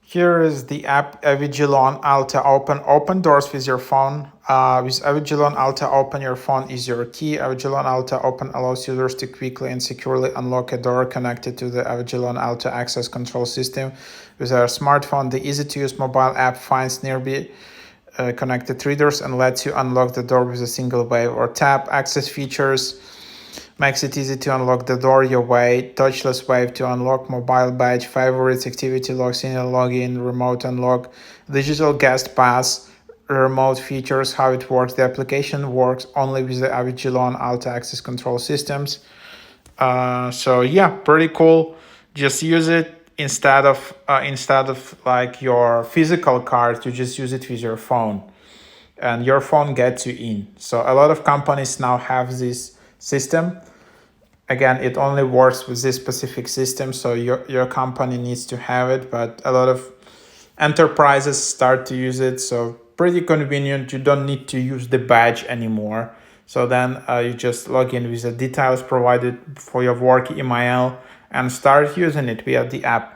Here is the app Avigilon Alta Open doors with your phone. With Avigilon Alta Open, your phone is your key. Avigilon Alta Open allows users to quickly and securely unlock a door connected to the Avigilon Alta access control system. With our smartphone, the easy-to-use mobile app finds nearby connected readers and lets you unlock the door with a single wave or tap. Access features makes it easy to unlock the door your way. Touchless wave to unlock mobile badge, favorites, activity logs, in login, remote unlock, digital guest pass, remote features, how it works. The application works only with the Avigilon Alta access control systems. So yeah, pretty cool. Just use it instead of like your physical card. You just use it with your phone, and your phone gets you in. So a lot of companies now have this system. Again, it only works with this specific system, so your company needs to have it, but a lot of enterprises start to use it, so pretty convenient. You don't need to use the badge anymore. So then you just log in with the details provided for your work email and start using it via the app.